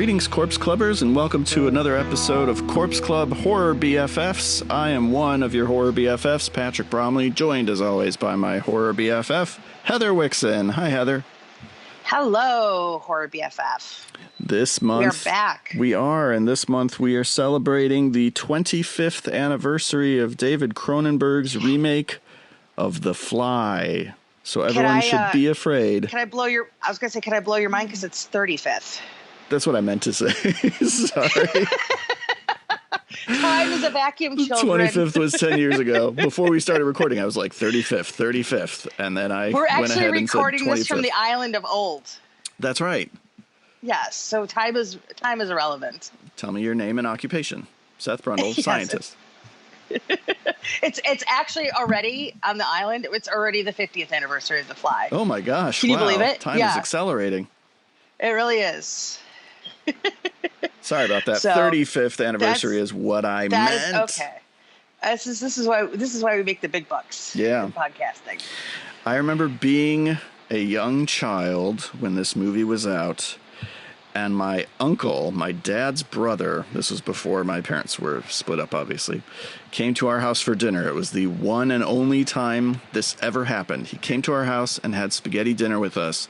Greetings, Corpse Clubbers, and welcome to another episode of Corpse Club Horror BFFs. I am one of your horror BFFs, Patrick Bromley, joined as always by my horror BFF, Heather Wixson. Hi, Heather. Hello, horror BFF. This month, we are back. We are, and this month we are celebrating the 25th anniversary of David Cronenberg's remake of The Fly. So everyone should be afraid. Can I blow your mind because it's 35th. That's what I meant to say. Sorry. Time is a vacuum, children. 25th was 10 years ago. Before we started recording, I was like 35th. And then We're went actually ahead and said 25th. recording this from the island of old. That's right. Yes, so time is irrelevant. Tell me your name and occupation. Seth Brundle, Yes, scientist. It's actually already on the island. It's already the 50th anniversary of The Fly. Oh my gosh. Can you believe it? Time is accelerating. It really is. Sorry about that. So 35th anniversary is what I meant. Okay. This is why we make the big bucks. Yeah. In podcasting. I remember being a young child when this movie was out, and my uncle, my dad's brother, this was before my parents were split up, obviously, came to our house for dinner. It was the one and only time this ever happened. He came to our house and had spaghetti dinner with us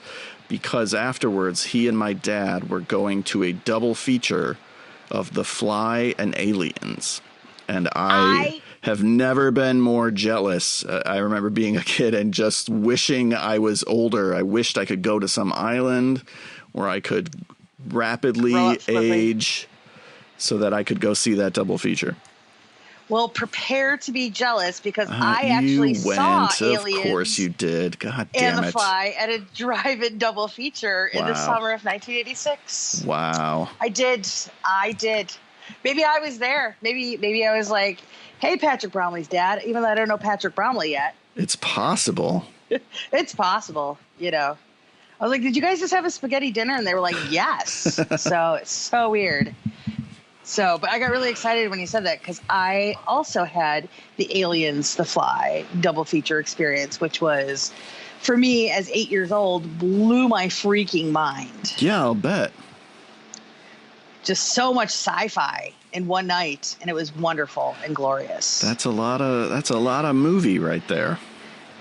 because afterwards he and my dad were going to a double feature of The Fly and Aliens. And I have never been more jealous. I remember being a kid and just wishing I was older. I wished I could go to some island where I could rapidly age so that I could go see that double feature. Well, prepare to be jealous because I actually saw Aliens. Of course you did. God damn it. And The Fly at a drive-in double feature in the summer of 1986. Wow. I did. Maybe I was there. Maybe I was like, hey, Patrick Bromley's dad, even though I don't know Patrick Bromley yet. It's possible. It's possible, you know. I was like, did you guys just have a spaghetti dinner? And they were like, yes. So it's so weird. So, but I got really excited when you said that because I also had the Aliens, The Fly double feature experience, which was, for me, as 8 years old, blew my freaking mind. Yeah, I'll bet. Just so much sci-fi in one night, and it was wonderful and glorious. That's a lot of movie right there.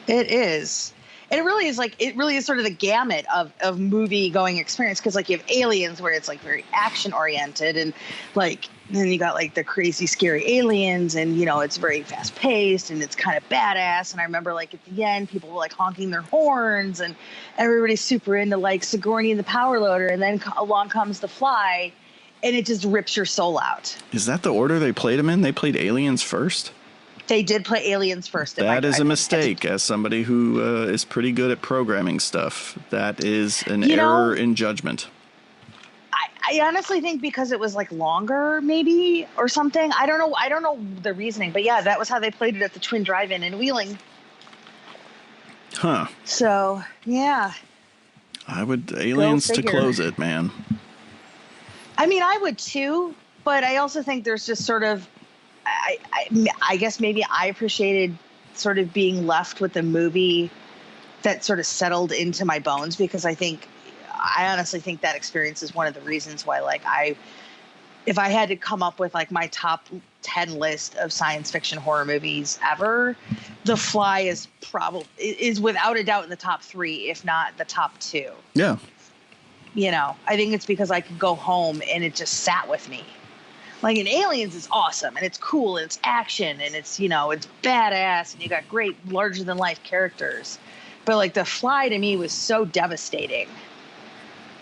It is. And it really is sort of the gamut of movie going experience. Cause like you have Aliens where it's like very action oriented and like, then you got like the crazy scary aliens and, you know, it's very fast paced and it's kind of badass. And I remember like at the end, people were like honking their horns and everybody's super into like Sigourney and the Power Loader. And then along comes The Fly and it just rips your soul out. Is that the order they played them in? They played Aliens first? They did play Aliens first. That is a mistake. As somebody who is pretty good at programming stuff, that is an error in judgment. I honestly think because it was like longer, maybe, or something. I don't know the reasoning, but yeah, that was how they played it at the Twin Drive-In in Wheeling. Huh. So yeah. I would Aliens to close it, man. I mean, I would too, but I also think there's just sort of. I guess maybe I appreciated sort of being left with a movie that sort of settled into my bones because I honestly think that experience is one of the reasons why, like, if I had to come up with like my top 10 list of science fiction horror movies ever, The Fly is without a doubt in the top 3, if not the top 2. Yeah. You know, I think it's because I could go home and it just sat with me. Like in Aliens is awesome and it's cool and it's action and it's, you know, it's badass and you got great larger than life characters. But like The Fly to me was so devastating.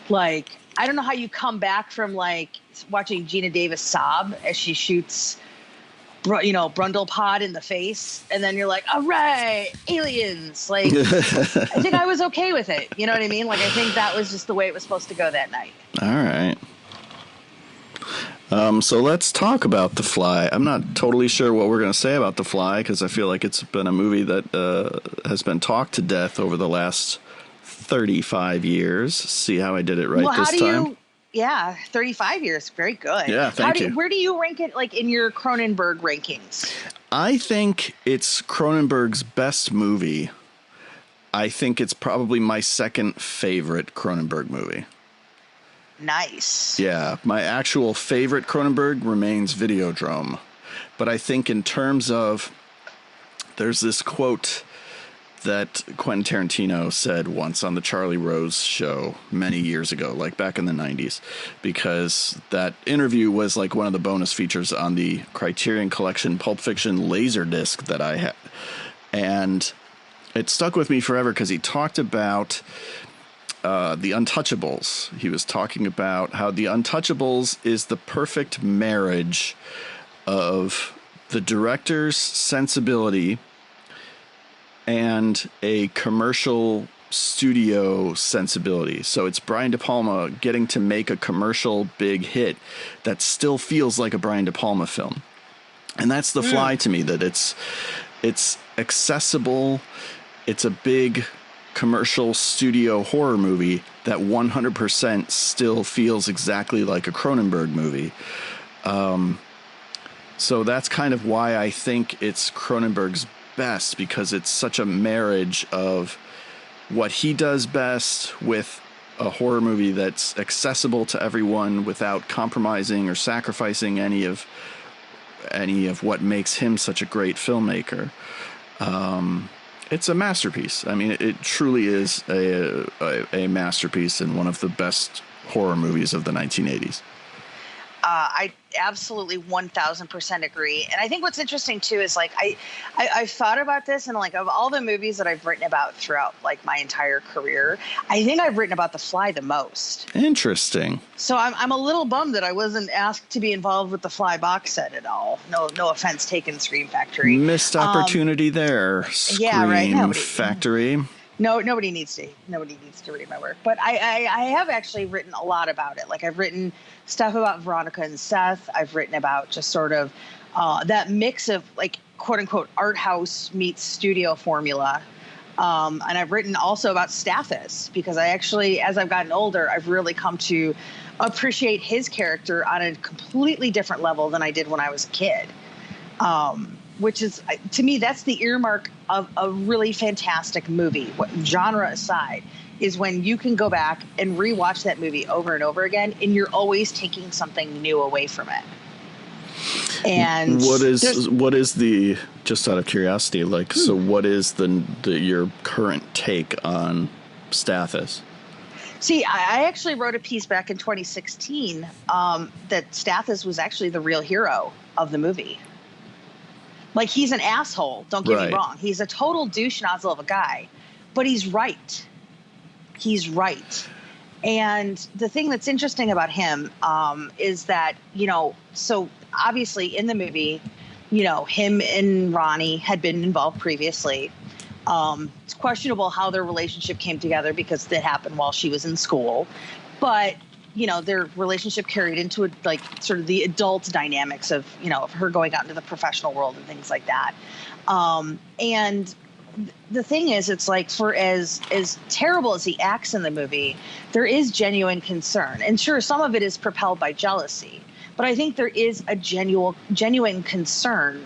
Like, I don't know how you come back from like watching Geena Davis sob as she shoots, you know, Brundlepod in the face. And then you're like, all right, aliens. Like, I think I was okay with it. You know what I mean? Like, I think that was just the way it was supposed to go that night. All right. So let's talk about The Fly. I'm not totally sure what we're going to say about The Fly because I feel like it's been a movie that has been talked to death over the last 35 years. See how I did it this time? Yeah, 35 years. Very good. Yeah, thank you. Where do you rank it, like, in your Cronenberg rankings? I think it's Cronenberg's best movie. I think it's probably my second favorite Cronenberg movie. Nice. Yeah, my actual favorite Cronenberg remains Videodrome. But I think in terms of, there's this quote that Quentin Tarantino said once on the Charlie Rose show many years ago, like back in the 90s, because that interview was like one of the bonus features on the Criterion Collection Pulp Fiction Laserdisc that I had. And it stuck with me forever because he talked about The Untouchables. He was talking about how The Untouchables is the perfect marriage of the director's sensibility and a commercial studio sensibility. So it's Brian De Palma getting to make a commercial big hit that still feels like a Brian De Palma film. And that's The Fly to me, that it's accessible. It's a big commercial studio horror movie that 100% still feels exactly like a Cronenberg movie. So that's kind of why I think it's Cronenberg's best, because it's such a marriage of what he does best with a horror movie that's accessible to everyone without compromising or sacrificing any of what makes him such a great filmmaker. It's a masterpiece. I mean, it truly is a masterpiece and one of the best horror movies of the 1980s. I absolutely 1000% agree. And I think what's interesting too is like I've thought about this, and like of all the movies that I've written about throughout like my entire career, I think I've written about The Fly the most. Interesting. So I'm a little bummed that I wasn't asked to be involved with the Fly box set at all. No offense taken, Scream Factory. Missed opportunity there. Scream Factory. Nobody needs to read my work, but I have actually written a lot about it. Like I've written stuff about Veronica and Seth. I've written about just sort of that mix of like quote unquote art house meets studio formula. And I've written also about Stathis, because I actually, as I've gotten older, I've really come to appreciate his character on a completely different level than I did when I was a kid. Which is, to me, that's the earmark of a really fantastic movie, what genre aside, is when you can go back and rewatch that movie over and over again, and you're always taking something new away from it. And what is the, just out of curiosity, like, so what is your current take on Stathis? See, I actually wrote a piece back in 2016 that Stathis was actually the real hero of the movie. Like, he's an asshole, don't get me wrong. He's a total douche nozzle of a guy, but he's right. He's right. And the thing that's interesting about him is that, so obviously in the movie, him and Ronnie had been involved previously. It's questionable how their relationship came together because that happened while she was in school. But their relationship carried into like sort of the adult dynamics of, of her going out into the professional world and things like that. And the thing is, it's like, for as terrible as he acts in the movie, there is genuine concern. And sure, some of it is propelled by jealousy, but I think there is a genuine concern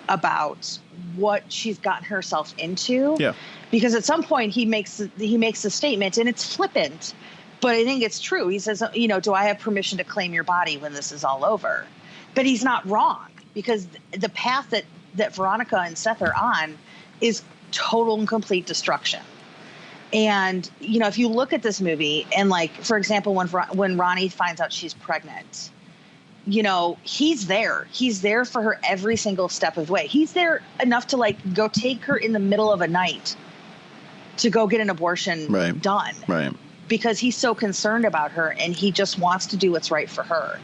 about what she's gotten herself into. Yeah. Because at some point he makes a statement, and it's flippant, but I think it's true. He says, do I have permission to claim your body when this is all over? But he's not wrong, because the path that Veronica and Seth are on is total and complete destruction. And, if you look at this movie and, like, for example, when Ronnie finds out she's pregnant, he's there. He's there for her every single step of the way. He's there enough to, like, go take her in the middle of a night to go get an abortion done. Right. Because he's so concerned about her, and he just wants to do what's right for her.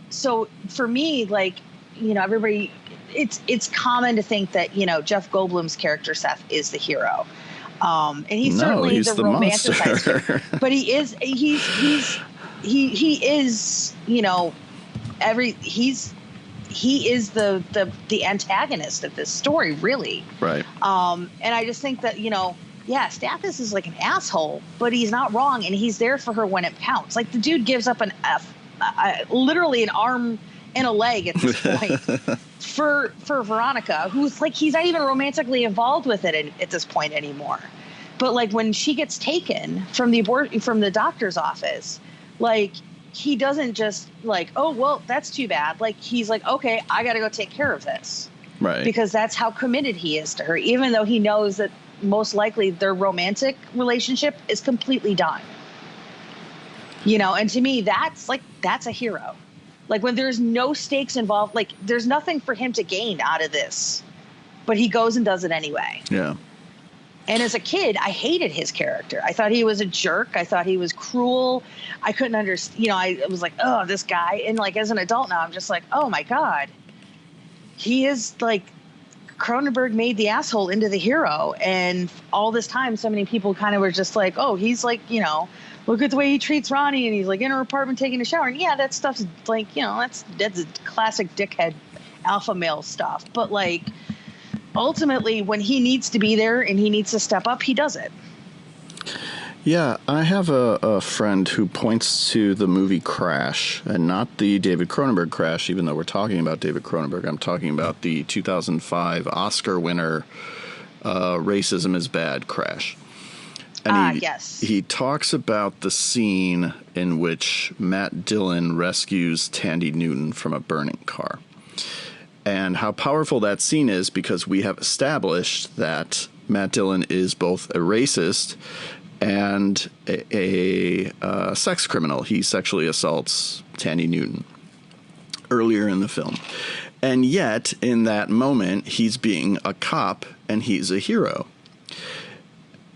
So for me, like, everybody, it's common to think that, Jeff Goldblum's character Seth is the hero. And he's certainly the romanticized, but he is the antagonist of this story, really. Right. And I just think that, Stathis is like an asshole, but he's not wrong, and he's there for her when it counts. Like, the dude gives up literally an arm and a leg at this point for Veronica, who's like, he's not even romantically involved with it at this point anymore. But like, when she gets taken from the doctor's office, Like, he doesn't just like, oh, well, that's too bad. Like, he's like, okay, I got to go take care of this. Right. Because that's how committed he is to her, even though he knows that most likely their romantic relationship is completely done. You know, and to me, that's a hero. Like, when there's no stakes involved, like, there's nothing for him to gain out of this, but he goes and does it anyway. Yeah. And as a kid, I hated his character. I thought he was a jerk. I thought he was cruel. I couldn't understand, you know, I was like, oh, this guy. And like, as an adult now, I'm just like, oh my God. He is like, Cronenberg made the asshole into the hero. And all this time, so many people kind of were just like, oh, he's like, you know, look at the way he treats Ronnie, and he's like in her apartment taking a shower. And yeah, that stuff's like, you know, that's classic dickhead alpha male stuff. But like, ultimately, when he needs to be there and he needs to step up, he does it. Yeah, I have a friend who points to the movie Crash, and not the David Cronenberg Crash, even though we're talking about David Cronenberg. I'm talking about the 2005 Oscar winner, Racism is Bad Crash. And yes. He talks about the scene in which Matt Dillon rescues Thandie Newton from a burning car. And how powerful that scene is, because we have established that Matt Dillon is both a racist and a sex criminal. He sexually assaults Thandie Newton earlier in the film. And yet, in that moment, he's being a cop and he's a hero.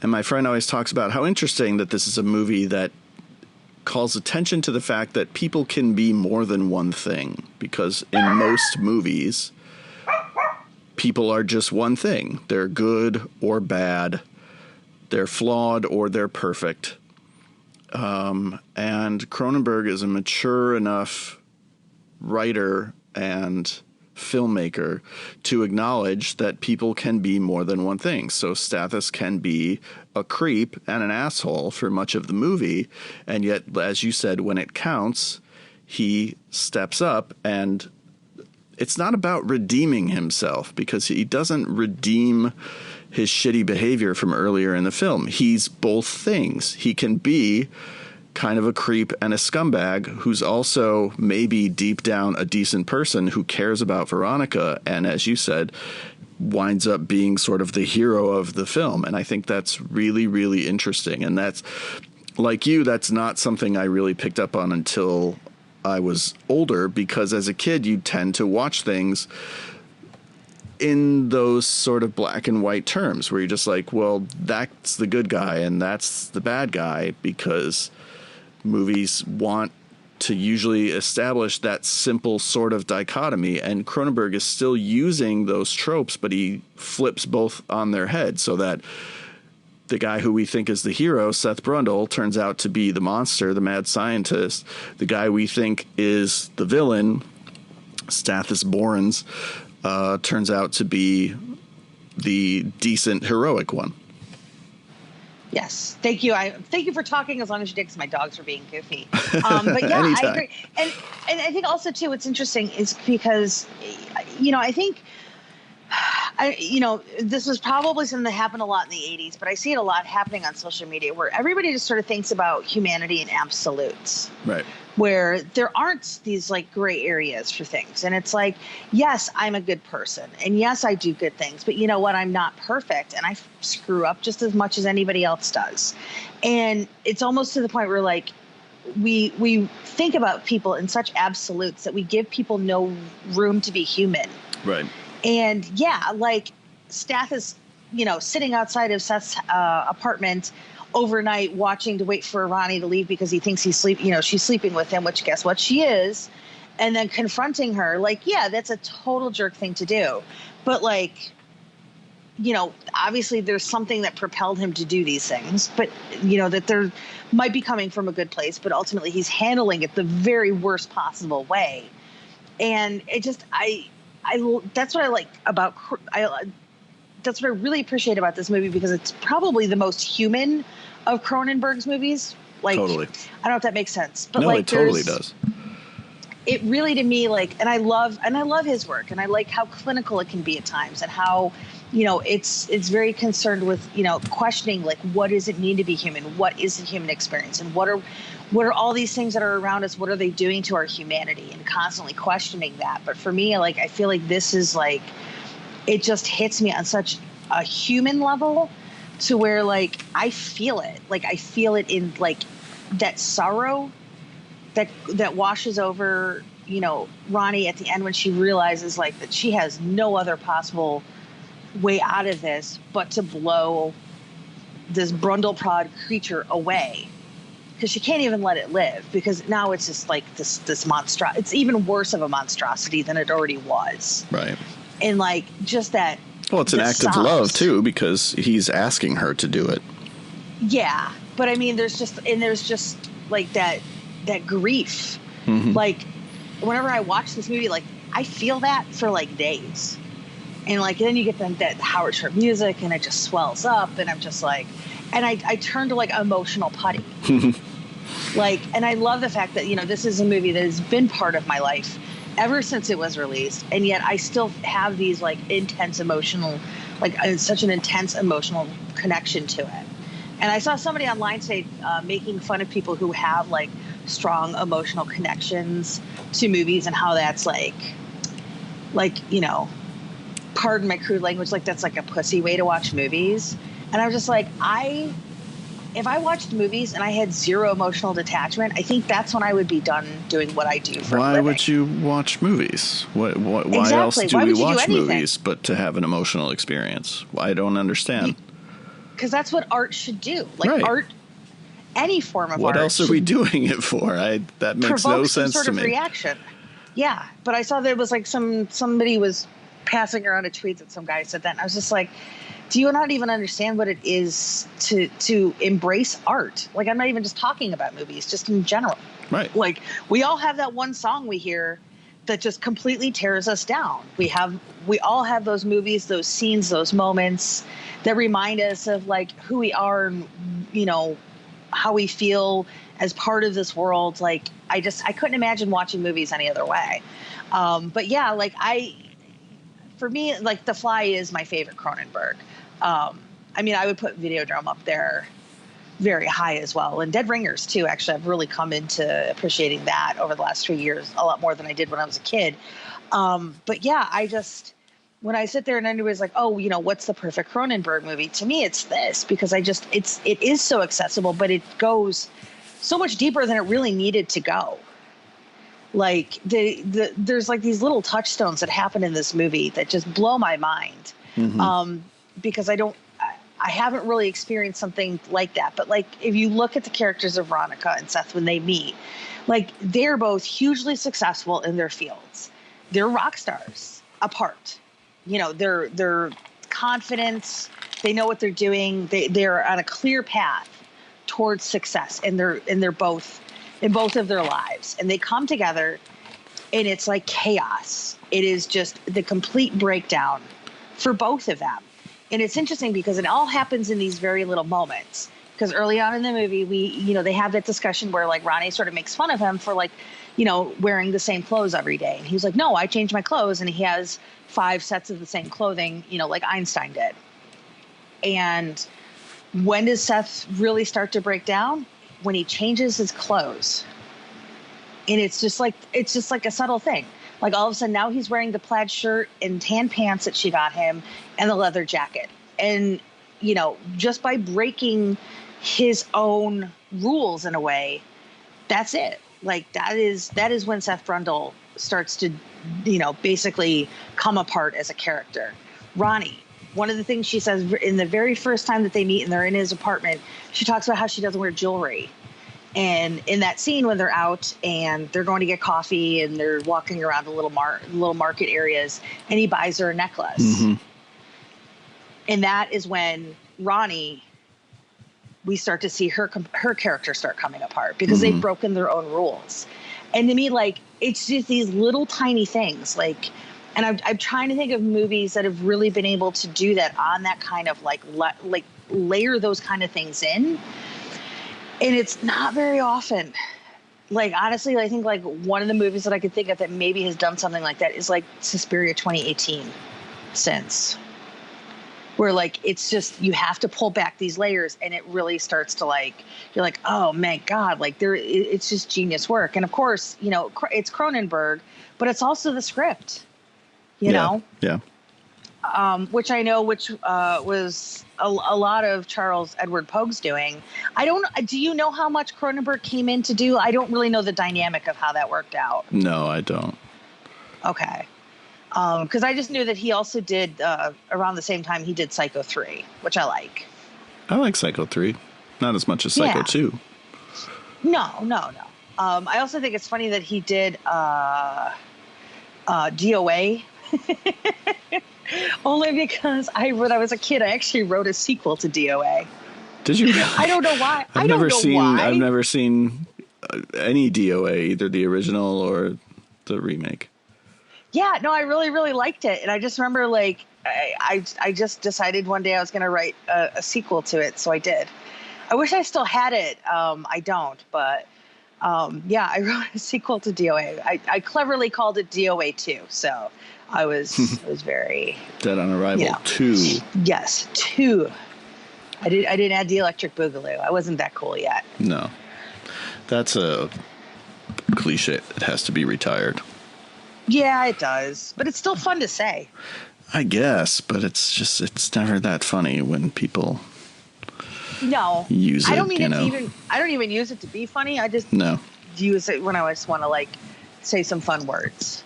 And my friend always talks about how interesting that this is a movie that calls attention to the fact that people can be more than one thing. Because in most movies, people are just one thing. They're good or bad. They're flawed or they're perfect. And Cronenberg is a mature enough writer and filmmaker to acknowledge that people can be more than one thing. So Stathis can be a creep and an asshole for much of the movie. And yet, as you said, when it counts, he steps up, and it's not about redeeming himself, because he doesn't redeem his shitty behavior from earlier in the film. He's both things. He can be kind of a creep and a scumbag who's also maybe deep down a decent person who cares about Veronica, and as you said, winds up being sort of the hero of the film. And I think that's really, really interesting. And that's, like you, that's not something I really picked up on until I was older, because as a kid you tend to watch things in those sort of black and white terms where you're just like, well, that's the good guy and that's the bad guy, because movies want to usually establish that simple sort of dichotomy. And Cronenberg is still using those tropes, but he flips both on their head, so that the guy who we think is the hero, Seth Brundle, turns out to be the monster, the mad scientist. The guy we think is the villain, Stathis Borans, turns out to be the decent, heroic one. Yes, thank you. Thank you for talking as long as you did, because my dogs were being goofy. But yeah, I agree. And I think also too, what's interesting is because, you know, I think, this was probably something that happened a lot in the 80s, but I see it a lot happening on social media, where everybody just sort of thinks about humanity in absolutes. Right. Where there aren't these like gray areas for things. And it's like, yes, I'm a good person. And yes, I do good things. But you know what? I'm not perfect. And I screw up just as much as anybody else does. And it's almost to the point where like we think about people in such absolutes that we give people no room to be human. Right. And yeah, like Stathis, you know, sitting outside of Seth's apartment overnight, watching to wait for Ronnie to leave because he thinks she's sleeping with him, which guess what, she is, and then confronting her. Like, yeah, that's a total jerk thing to do, but like, you know, obviously there's something that propelled him to do these things, but you know that there might be coming from a good place, but ultimately he's handling it the very worst possible way. And it just, that's what I like about, that's what I really appreciate about this movie, because it's probably the most human of Cronenberg's movies. Like, totally. I don't know if that makes sense, but no, like, it totally does. It really, to me, like, and I love his work, and I like how clinical it can be at times, and how you know, it's very concerned with, you know, questioning, like, what does it mean to be human? What is the human experience? And what are all these things that are around us? What are they doing to our humanity? And constantly questioning that. But for me, like, I feel like this is like, it just hits me on such a human level to where, like, I feel it. Like, I feel it in, like, that sorrow that washes over, you know, Ronnie at the end when she realizes, like, that she has no other possible way out of this but to blow this Brundleprod creature away, because she can't even let it live, because now it's just like this monster. It's even worse of a monstrosity than it already was. Right. And like just that. Well, it's an act of love too, because he's asking her to do it. Yeah, but I mean, there's just like that grief. Mm-hmm. Like whenever I watch this movie, like I feel that for like days. And like then you get that Howard Shore music and it just swells up, and I'm just like, and I turn to like emotional putty. Like, and I love the fact that, you know, this is a movie that has been part of my life ever since it was released, and yet I still have these like intense emotional, like such an intense emotional connection to it. And I saw somebody online say, making fun of people who have like strong emotional connections to movies and how that's like, you know, pardon my crude language, like that's like a pussy way to watch movies. And I was just like, if I watched movies and I had zero emotional detachment, I think that's when I would be done doing what I do for a living. Why would you watch movies? Why exactly. else do we watch do movies but to have an emotional experience? I don't understand. Because that's what art should do. Like right. Art, any form of what art. What else are we doing it for? That makes no sense some sort to of me. Reaction. Yeah, but I saw there was like somebody was passing around a tweet that some guy said that, and I was just like, do you not even understand what it is to embrace art? Like, I'm not even just talking about movies, just in general. Right. Like, we all have that one song we hear that just completely tears us down. We all have those movies, those scenes, those moments that remind us of like who we are and, you know, how we feel as part of this world. Like, I couldn't imagine watching movies any other way. But yeah, like for me, like The Fly is my favorite Cronenberg. I mean, I would put Videodrome up there very high as well. And Dead Ringers too. Actually, I've really come into appreciating that over the last 3 years a lot more than I did when I was a kid. But yeah, when I sit there and anybody's like, oh, you know, what's the perfect Cronenberg movie? To me, it's this, because it is so accessible, but it goes so much deeper than it really needed to go. Like there's like these little touchstones that happen in this movie that just blow my mind. Mm-hmm. Because I haven't really experienced something like that. But like, if you look at the characters of Veronica and Seth when they meet, like they're both hugely successful in their fields. They're rock stars apart. You know, they're confident. They know what they're doing. They're on a clear path towards success, and they're both in both of their lives, and they come together, and it's like chaos. It is just the complete breakdown for both of them. And it's interesting because it all happens in these very little moments. Because early on in the movie, they have that discussion where like Ronnie sort of makes fun of him for like, you know, wearing the same clothes every day. And he's like, no, I changed my clothes. And he has 5 sets of the same clothing, you know, like Einstein did. And when does Seth really start to break down? When he changes his clothes. And it's just like a subtle thing. Like all of a sudden now he's wearing the plaid shirt and tan pants that she got him and the leather jacket. And, you know, just by breaking his own rules in a way, that's it. Like that is when Seth Brundle starts to, you know, basically come apart as a character. Ronnie, one of the things she says in the very first time that they meet and they're in his apartment, she talks about how she doesn't wear jewelry. And in that scene when they're out and they're going to get coffee and they're walking around the little market areas, and he buys her a necklace. Mm-hmm. And that is when Ronnie, we start to see her character start coming apart because they've broken their own rules. And to me, like, it's just these little tiny things. Like, and I'm trying to think of movies that have really been able to do that on that kind of like layer those kind of things in. And it's not very often. Like, honestly, I think like one of the movies that I could think of that maybe has done something like that is like Suspiria 2018 since. where like it's just you have to pull back these layers, and it really starts to like you're like, oh my God, like it's just genius work. And of course, you know, it's Cronenberg, but it's also the script, you know. Yeah. Which I know, was a lot of Charles Edward Pogue's doing. Do you know how much Cronenberg came in to do? I don't really know the dynamic of how that worked out. No, I don't. Okay. Because I just knew that he also did, around the same time, he did Psycho 3, which I like. I like Psycho 3. Not as much as Psycho 2. No. I also think it's funny that he did DOA. Only because when I was a kid, I actually wrote a sequel to DOA. Did you really? I don't know why. I've never seen any DOA, either the original or the remake. Yeah, no, I really, really liked it. And I just remember, like, I just decided one day I was going to write a sequel to it. So I did. I wish I still had it. I don't. But, yeah, I wrote a sequel to DOA. I cleverly called it DOA 2. So I was very... Dead on Arrival 2. Yes, 2. I didn't add the Electric Boogaloo. I wasn't that cool yet. No. That's a cliche. It has to be retired. Yeah, it does. But it's still fun to say. I guess, but it's never that funny when people use it. I don't mean I don't even use it to be funny. I just use it when I just want to like say some fun words.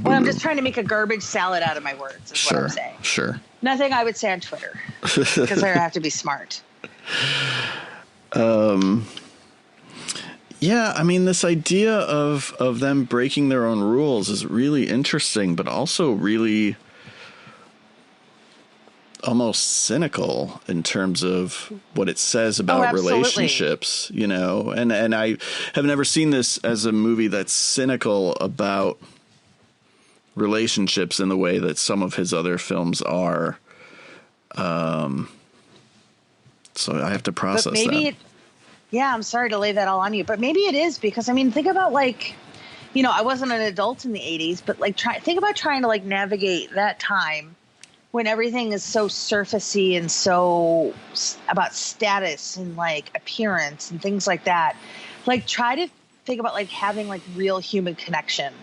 When I'm just trying to make a garbage salad out of my words is what I'm saying. Sure. Nothing I would say on Twitter because I have to be smart. Yeah, I mean, this idea of them breaking their own rules is really interesting, but also really almost cynical in terms of what it says about relationships, you know, and I have never seen this as a movie that's cynical about relationships in the way that some of his other films are. So I have to process that. Yeah, I'm sorry to lay that all on you, but maybe it is because, I mean, think about like, you know, I wasn't an adult in the 80s, but like think about trying to like navigate that time when everything is so surfacey and so about status and like appearance and things like that. Like try to think about like having like real human connection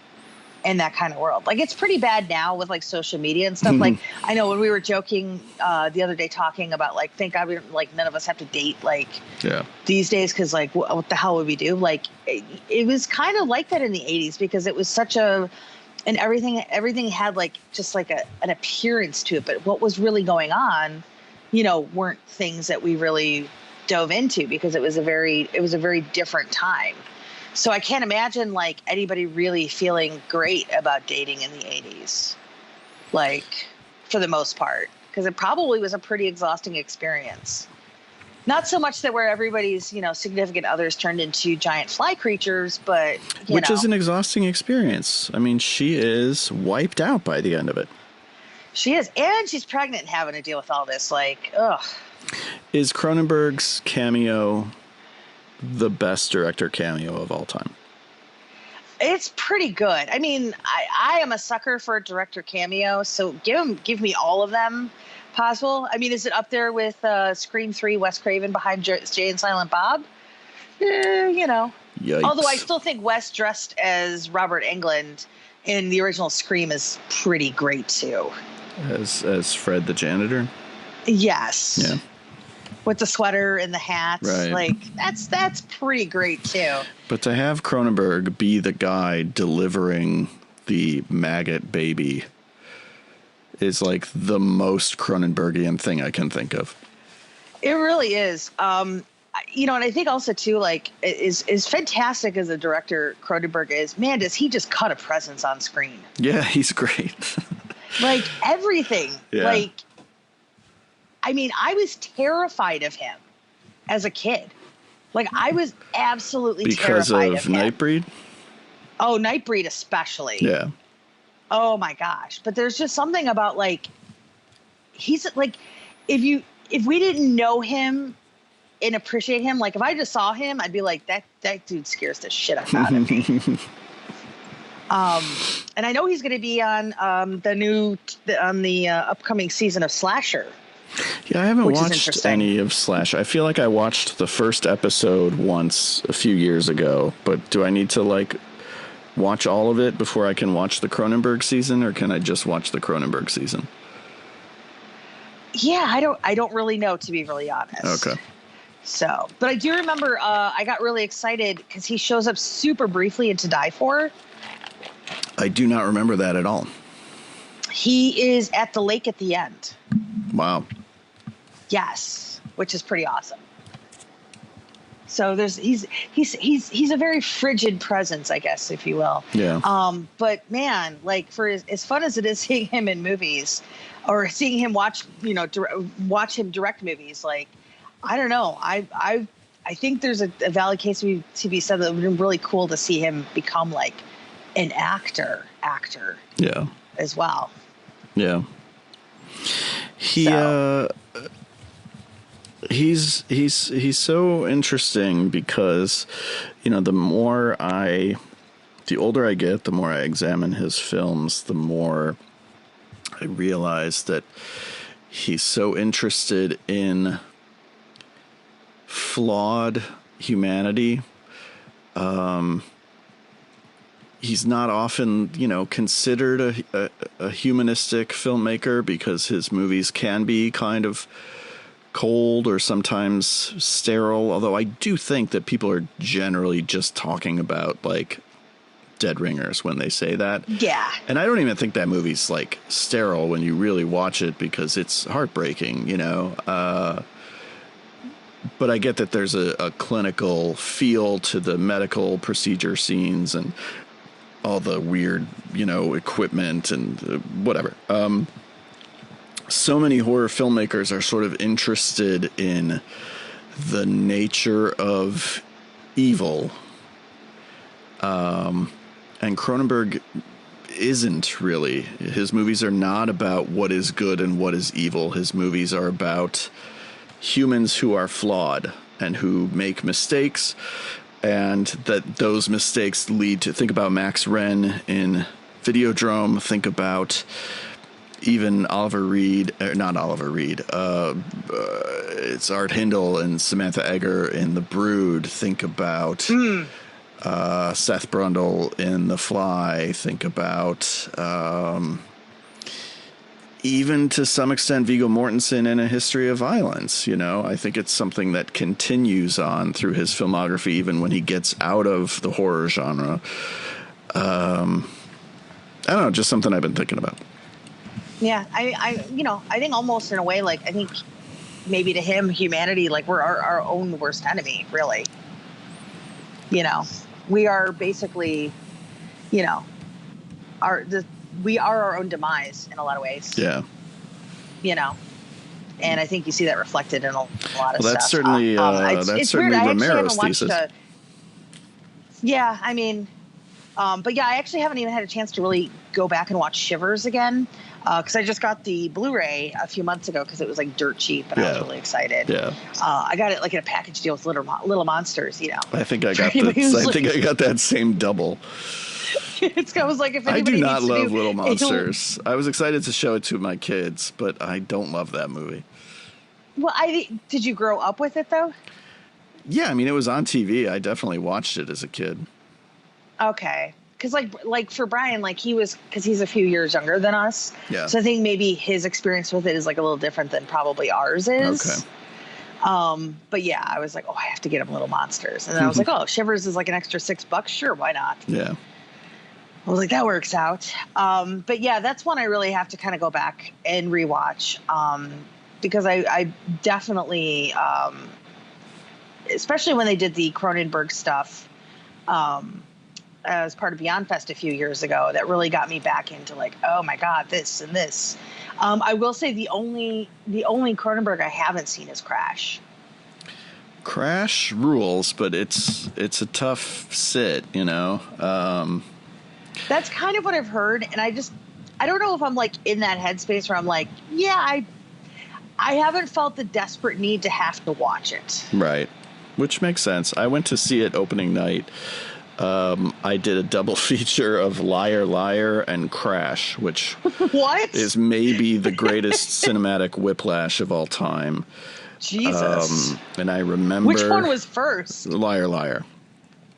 in that kind of world. Like it's pretty bad now with like social media and stuff. Mm-hmm. Like I know when we were joking the other day talking about like, thank God we don't, like none of us have to date like these days. Cause like what the hell would we do? Like it was kind of like that in the 80s because it was such and everything had like just like an appearance to it. But what was really going on, you know, weren't things that we really dove into because it was a very different time. So I can't imagine like anybody really feeling great about dating in the 80s, like for the most part, because it probably was a pretty exhausting experience. Not so much that where everybody's, you know, significant others turned into giant fly creatures, but which is an exhausting experience. I mean, she is wiped out by the end of it. She is, and she's pregnant and having to deal with all this. Like, ugh. Is Cronenberg's cameo the best director cameo of all time? It's pretty good. I mean, I am a sucker for a director cameo, so give me all of them possible. I mean, is it up there with Scream 3, Wes Craven behind Jay and Silent Bob? You know. Yikes. Although I still think Wes dressed as Robert Englund in the original Scream is pretty great too. As Fred the janitor? Yes. Yeah. With the sweater and the hat. Right. Like, that's pretty great, too. But to have Cronenberg be the guy delivering the maggot baby is, like, the most Cronenbergian thing I can think of. It really is. You know, and I think also, too, like, is fantastic as a director Cronenberg is, man, does he just cut a presence on screen. Yeah, he's great. Like, everything. Yeah. Like, I mean, I was terrified of him as a kid. Like, I was absolutely terrified of him. Because of Nightbreed? Oh, Nightbreed especially. Yeah. Oh, my gosh. But there's just something about, like, he's, like, if we didn't know him and appreciate him, like, if I just saw him, I'd be like, that dude scares the shit out of me. And I know he's going to be on the upcoming season of Slasher. Yeah, I haven't which is watched interesting. any of Slash. I feel like I watched the first episode once a few years ago, but do I need to like watch all of it before I can watch the Cronenberg season, or can I just watch the Cronenberg season? Yeah, I don't really know, to be really honest. Okay. So, but I do remember I got really excited because he shows up super briefly in To Die For. I do not remember that at all. He is at the lake at the end. Wow. Yes, which is pretty awesome. So he's a very frigid presence, I guess, if you will. Yeah. But man, like for as fun as it is seeing him in movies, or seeing him watch him direct movies, like I don't know, I think there's a valid case to be said that it would be really cool to see him become like an actor. Yeah. As well. Yeah. He's so interesting because, you know, the older I get, the more I examine his films, the more I realize that he's so interested in flawed humanity. He's not often, you know, considered a humanistic filmmaker because his movies can be kind of cold or sometimes sterile, although I do think that people are generally just talking about like Dead Ringers when they say that. Yeah. And I don't even think that movie's like sterile when you really watch it because it's heartbreaking, you know. But I get that there's a clinical feel to the medical procedure scenes and all the weird, you know, equipment and whatever. So many horror filmmakers are sort of interested in the nature of evil. And Cronenberg isn't really. His movies are not about what is good and what is evil. His movies are about humans who are flawed and who make mistakes, and that those mistakes lead to, think about Max Wren in Videodrome, think about even Oliver Reed, not Oliver Reed, it's Art Hindle and Samantha Eggar in The Brood, think about Seth Brundle in The Fly, think about even to some extent Viggo Mortensen in A History of Violence. You know, I think it's something that continues on through his filmography even when he gets out of the horror genre. I don't know, just something I've been thinking about. Yeah, I think almost in a way, like I think maybe to him, humanity, like we're our own worst enemy, really. You know, we are basically, you know, we are our own demise in a lot of ways. Yeah. You know, and I think you see that reflected in a lot of stuff. Well, that's certainly it's certainly weird. Romero's thesis. Yeah, I mean, but yeah, I actually haven't even had a chance to really go back and watch Shivers again. Because I just got the Blu-ray a few months ago because it was like dirt cheap and I was really excited. Yeah. I got it like in a package deal with Little Monsters, you know. I think I got I got that same double. I was like, if I do anybody not needs to love Little Monsters. I was excited to show it to my kids, but I don't love that movie. Well, did you grow up with it though? Yeah, I mean, it was on TV. I definitely watched it as a kid. Okay. Because like for Brian, like because he's a few years younger than us. Yeah. So I think maybe his experience with it is like a little different than probably ours is. Okay. But yeah, I was like, oh, I have to get him Little Monsters. And then I was like, oh, Shivers is like an extra $6. Sure, why not? Yeah. I was like, that works out. But yeah, that's one I really have to kind of go back and rewatch. Because I definitely, especially when they did the Cronenberg stuff, as part of Beyond Fest a few years ago, that really got me back into like, oh my God, this and this. I will say the only Cronenberg I haven't seen is Crash. Crash rules, but it's a tough sit, you know. That's kind of what I've heard, and I don't know if I'm like in that headspace where I'm like, yeah, I haven't felt the desperate need to have to watch it. Right, which makes sense. I went to see it opening night I did a double feature of Liar Liar and Crash, which What? is maybe the greatest cinematic whiplash of all time. Jesus. And I remember... Which one was first? Liar Liar.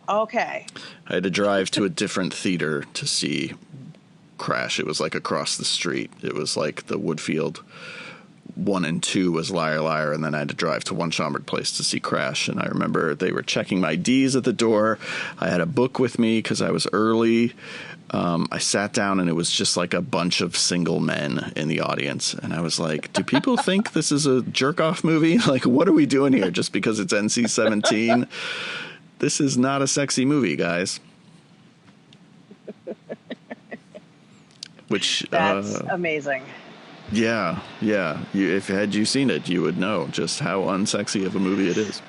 Okay. I had to drive to a different theater to see Crash. It was like across the street. It was like the Woodfield 1 and 2 was Liar Liar, and then I had to drive to One Schaumburg Place to see Crash. And I remember they were checking my Ds at the door. I had a book with me because I was early. I sat down, and it was just like a bunch of single men in the audience. And I was like, do people think this is a jerk-off movie? Like, what are we doing here just because it's NC-17? This is not a sexy movie, guys. Which That's amazing. Yeah. If had you seen it, you would know just how unsexy of a movie it is.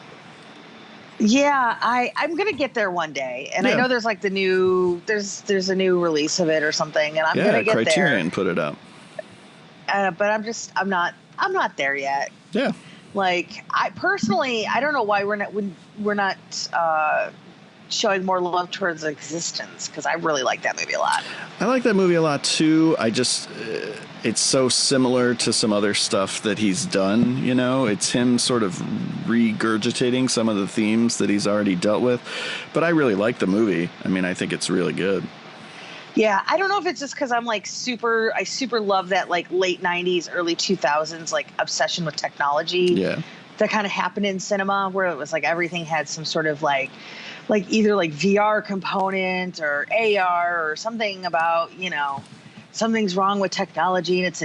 Yeah, I'm gonna get there one day, and I know there's like there's a new release of it or something, and I'm gonna get Criterion there. Put it up. But I'm not there yet. Yeah. Like I personally, I don't know why we're not showing more love towards Existence, because I really like that movie a lot. I like that movie a lot too. I just it's so similar to some other stuff that he's done, you know. It's him sort of regurgitating some of the themes that he's already dealt with. But I really like the movie. I mean, I think it's really good. Yeah, I don't know if it's just because I'm like I super love that like late 90s, early 2000s like obsession with technology. Yeah. That kind of happened in cinema, where it was like everything had some sort of like either like VR component or AR or something about, you know, something's wrong with technology and it's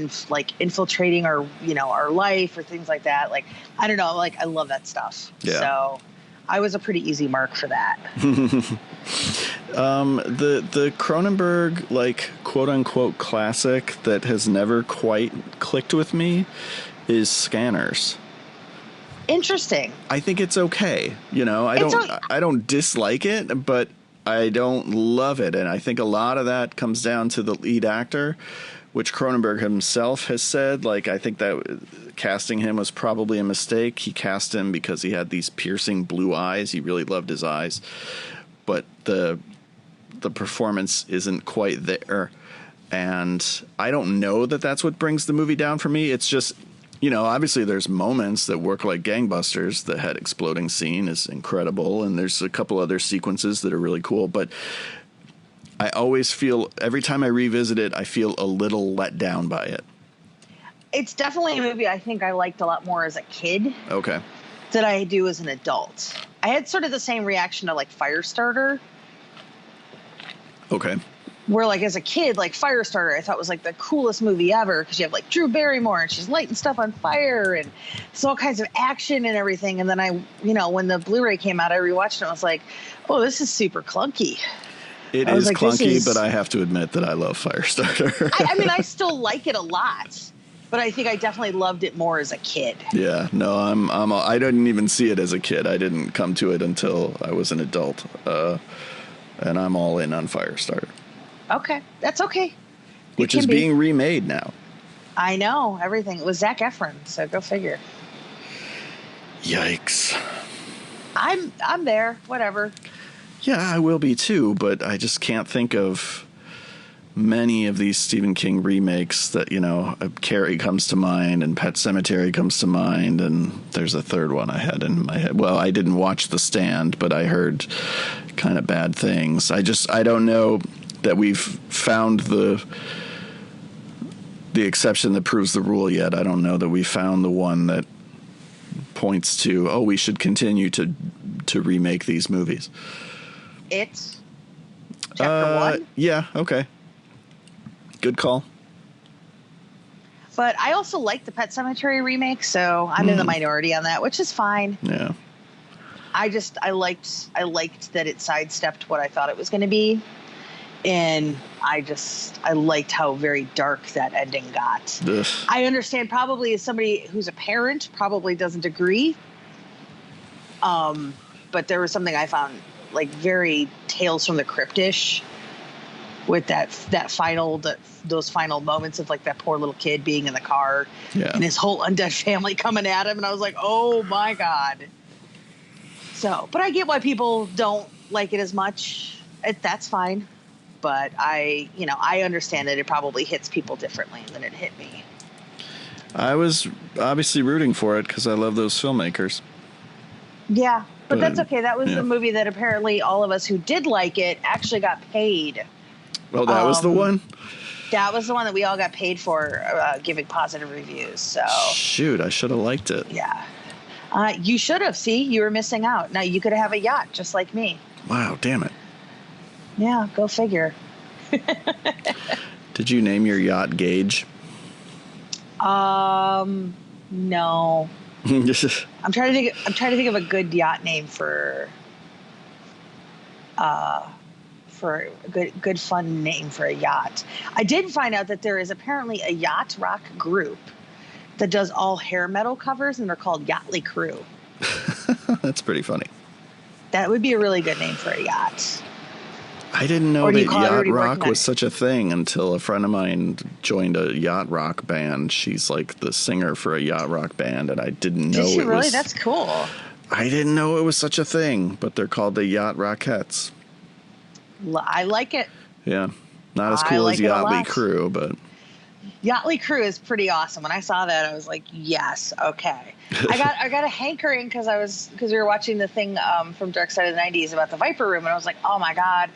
infiltrating our, you know, our life or things like that. Like, I don't know, like I love that stuff. Yeah. So I was a pretty easy mark for that. The Cronenberg, like, quote unquote classic that has never quite clicked with me is Scanners. Interesting. I think it's okay. You know, I don't dislike it, but I don't love it. And I think a lot of that comes down to the lead actor, which Cronenberg himself has said. Like, I think that casting him was probably a mistake. He cast him because he had these piercing blue eyes. He really loved his eyes. But the performance isn't quite there. And I don't know that that's what brings the movie down for me. It's just... You know, obviously there's moments that work like gangbusters. The head exploding scene is incredible, and there's a couple other sequences that are really cool. But I always feel, every time I revisit it, I feel a little let down by it. It's definitely a movie I think I liked a lot more as a kid. Okay. Than I do as an adult. I had sort of the same reaction to like Firestarter. Okay. Where, like, as a kid, like, Firestarter, I thought was, like, the coolest movie ever, because you have, like, Drew Barrymore, and she's lighting stuff on fire, and it's all kinds of action and everything. And then when the Blu-ray came out, I rewatched it, and I was like, oh, this is super clunky. It is like, clunky, but I have to admit that I love Firestarter. I mean, I still like it a lot, but I think I definitely loved it more as a kid. Yeah, no, I didn't even see it as a kid. I didn't come to it until I was an adult, and I'm all in on Firestarter. Okay, that's okay. Which is being remade now. I know, everything. It was Zac Efron, so go figure. Yikes. I'm there, whatever. Yeah, I will be too, but I just can't think of many of these Stephen King remakes that, you know, Carrie comes to mind and Pet Sematary comes to mind, and there's a third one I had in my head. Well, I didn't watch The Stand, but I heard kind of bad things. I don't know that we've found the exception that proves the rule yet. I don't know that we found the one that points to, oh, we should continue to remake these movies. It's chapter 1? Yeah, okay. Good call. But I also like the Pet Sematary remake, so I'm in the minority on that, which is fine. Yeah. I liked that it sidestepped what I thought it was going to be. And I liked how very dark that ending got. Ugh. I understand probably as somebody who's a parent probably doesn't agree. But there was something I found like very Tales from the Crypt-ish with those final moments of like that poor little kid being in the car and his whole undead family coming at him. And I was like, oh my God. So, but I get why people don't like it as much. That's fine. But I understand that it probably hits people differently than it hit me. I was obviously rooting for it because I love those filmmakers. Yeah, but that's okay. That was the movie that apparently all of us who did like it actually got paid. Oh, that was the one? That was the one that we all got paid for giving positive reviews. So shoot, I should have liked it. Yeah. You should have. See, you were missing out. Now you could have a yacht just like me. Wow, damn it. Yeah, go figure. Did you name your yacht Gage? No. I'm trying to think of a good yacht name for a good fun name for a yacht. I did find out that there is apparently a yacht rock group that does all hair metal covers, and they're called Yachtly Crew. That's pretty funny. That would be a really good name for a yacht. I didn't know that yacht rock was such a thing until a friend of mine joined a yacht rock band. She's like the singer for a yacht rock band, and I didn't know it was. That's cool. I didn't know it was such a thing, but they're called the Yacht Rockettes. I like it. Yeah, not as cool as Yachtly Crew, but Yachtly Crew is pretty awesome. When I saw that, I was like, yes, okay. I got a hankering because we were watching the thing from Dark Side of the 90s about the Viper Room, and I was like, oh my god.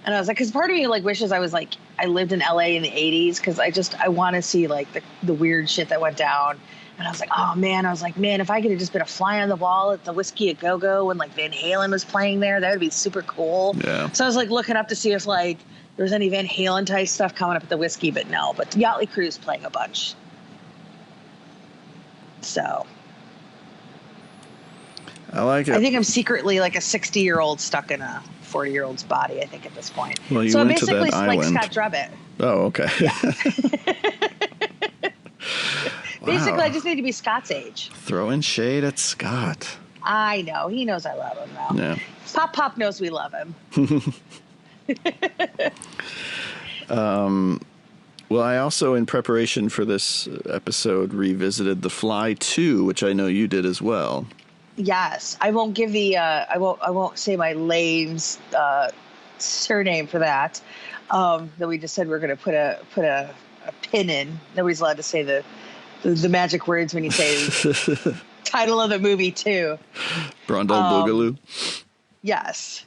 And I was like, because part of me like wishes I was like I lived in LA in the 80s because I want to see like the weird shit that went down. And I was like, oh man, if I could have just been a fly on the wall at the Whiskey a Go Go when like Van Halen was playing there, that would be super cool. Yeah. So I was like looking up to see if like there was any Van Halen type stuff coming up at the Whiskey, but no. But Yachtly Crew's playing a bunch. So I like it. I think I'm secretly like a 60-year-old stuck in a 40-year-old's body, I think, at this point. Well, you so went basically to that like island. Scott Drubbett. Oh, okay. Yeah. Basically, I just need to be Scott's age. Throwing shade at Scott. I know. He knows I love him, though. Yeah. Pop knows we love him. Well, I also, in preparation for this episode, revisited The Fly 2, which I know you did as well. Yes. I won't give I won't say my lame's surname for that. That we just said we're going to put a pin in. Nobody's allowed to say the magic words when you say title of the movie too. Brundle Boogaloo. Yes,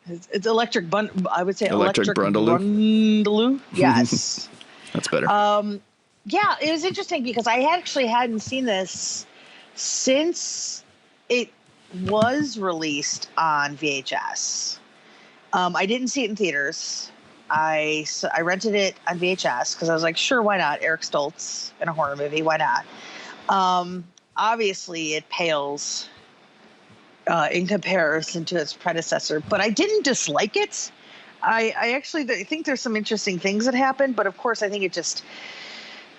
it's Electric I would say Electric Brundaloo. Yes, that's better. Yeah, it was interesting because I actually hadn't seen this since it was released on VHS. I didn't see it in theaters. I rented it on VHS because I was like, sure, why not? Eric Stoltz in a horror movie, why not? Obviously, it pales in comparison to its predecessor, but I didn't dislike it. I actually think there's some interesting things that happened, but of course, I think it just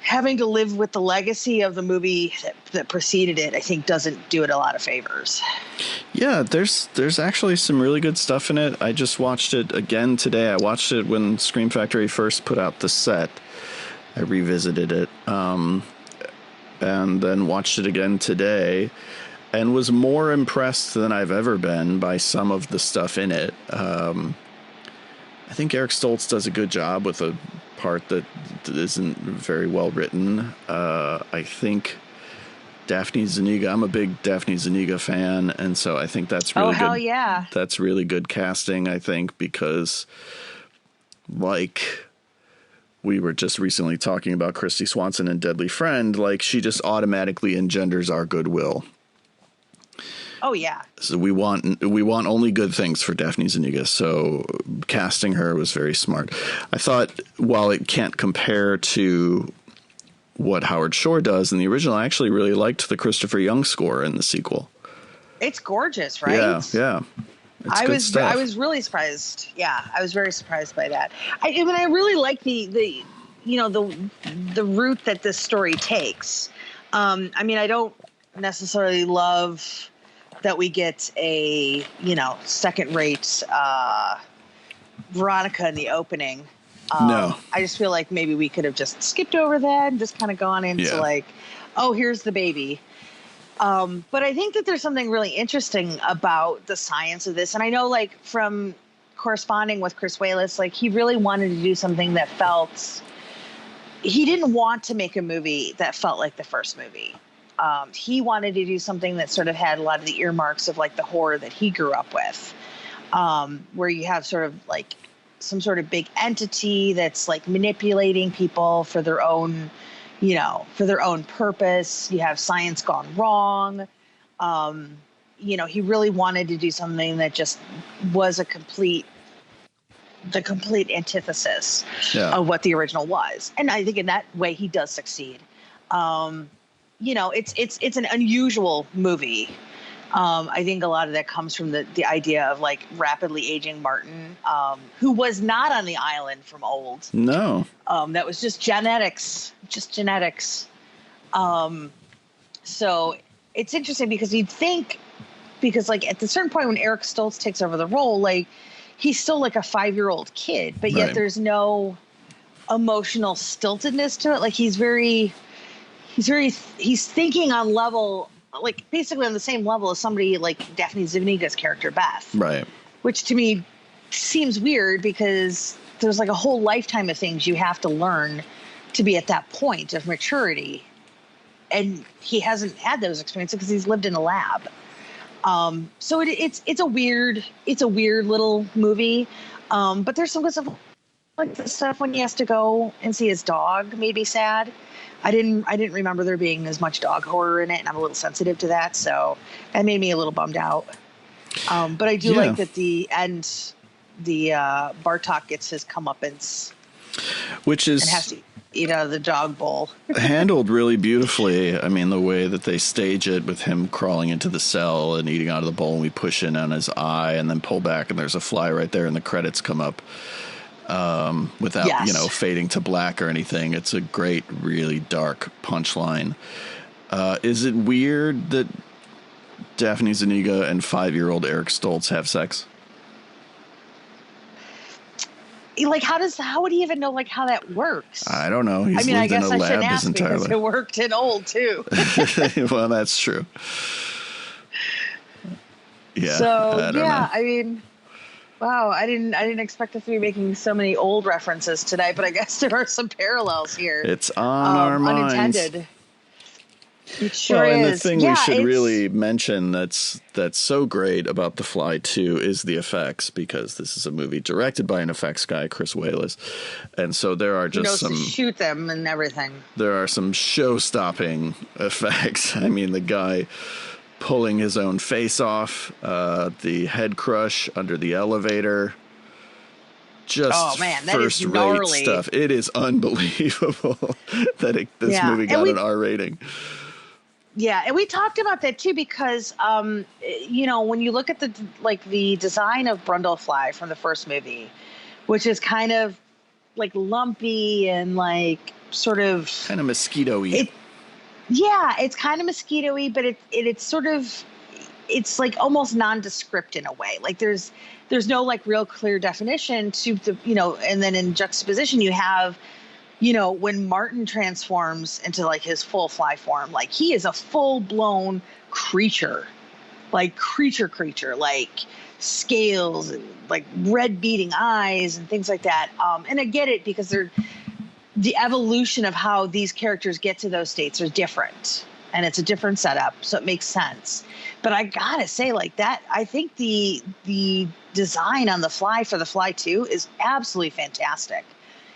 having to live with the legacy of the movie that preceded it, I think doesn't do it a lot of favors. Yeah, there's actually some really good stuff in it. I just watched it again today. I watched it when Scream Factory first put out the set. I revisited it, and then watched it again today, and was more impressed than I've ever been by some of the stuff in it. I think Eric Stoltz does a good job with a part that isn't very well written. I think Daphne Zuniga, I'm a big Daphne Zuniga fan, and so I think that's really good. Oh, hell yeah. That's really good casting, I think, because like we were just recently talking about Christy Swanson and Deadly Friend, like she just automatically engenders our goodwill. Oh yeah. So we want only good things for Daphne Zuniga. So casting her was very smart. I thought while it can't compare to what Howard Shore does in the original, I actually really liked the Christopher Young score in the sequel. It's gorgeous, right? Yeah. It's good stuff. I was really surprised. Yeah, I was very surprised by that. I really like the route that this story takes. I mean, I don't necessarily love that we get a, second-rate Veronica in the opening. No. I just feel like maybe we could have just skipped over that and just kind of gone into like, oh, here's the baby. But I think that there's something really interesting about the science of this. And I know, like, from corresponding with Chris Walas, like, he really wanted to do something that felt, he didn't want to make a movie that felt like the first movie. He wanted to do something that sort of had a lot of the earmarks of, like, the horror that he grew up with, where you have sort of like some sort of big entity that's like manipulating people for their own, you know, for their own purpose. You have science gone wrong. You know, he really wanted to do something that just was the complete antithesis of what the original was. And I think in that way he does succeed. You know, it's an unusual movie. I think a lot of that comes from the idea of like rapidly aging Martin, who was not on the island from old. No. That was just genetics. So it's interesting because you'd think, because like at the certain point when Eric Stoltz takes over the role, like he's still like a 5-year-old kid, but yet there's no emotional stiltedness to it. Like he's thinking on level, like basically on the same level as somebody like Daphne Zuniga's character Beth, right? Which to me seems weird because there's like a whole lifetime of things you have to learn to be at that point of maturity, and he hasn't had those experiences because he's lived in a lab. So it's a weird little movie, but there's some good stuff, like the stuff when he has to go and see his dog made me sad. I didn't remember there being as much dog horror in it, and I'm a little sensitive to that, so that made me a little bummed out. But I do like that the end, Bartok gets his comeuppance, which is, and has to eat out of the dog bowl. Handled really beautifully. I mean, the way that they stage it with him crawling into the cell and eating out of the bowl, and we push in on his eye and then pull back, and there's a fly right there, and the credits come up. Without, you know, fading to black or anything. It's a great, really dark punchline. Is it weird that Daphne Zuniga and 5-year-old Eric Stoltz have sex? Like, how would he even know, like, how that works? I don't know. He's I lived guess in a I lab shouldn't his ask entire because life. it worked in old, too. Well, that's true. Yeah. So, I mean... Wow, I didn't expect us to be making so many old references today, but I guess there are some parallels here. It's on our minds. Unintended. It sure and is. the thing we should really mention that's so great about The Fly 2 is the effects, because this is a movie directed by an effects guy, Chris Walas, and so there are just some to shoot them and everything. There are some show-stopping effects. I mean, the guy pulling his own face off, the head crush under the elevator. Just first-rate stuff. It is unbelievable that this movie got an R rating. Yeah, and we talked about that too because, you know, when you look at the design of Brundlefly from the first movie, which is kind of like lumpy and like sort of kind of mosquito-y. Yeah, it's kind of mosquito-y, but it's sort of, it's like almost nondescript in a way. Like there's no like real clear definition to the, you know, and then in juxtaposition you have, you know, when Martin transforms into like his full fly form, like he is a full-blown creature, like creature, like scales and like red beating eyes and things like that. And I get it because the evolution of how these characters get to those states are different, and it's a different setup, so it makes sense. But I gotta say, like that, I think the design on The Fly for The Fly 2 is absolutely fantastic,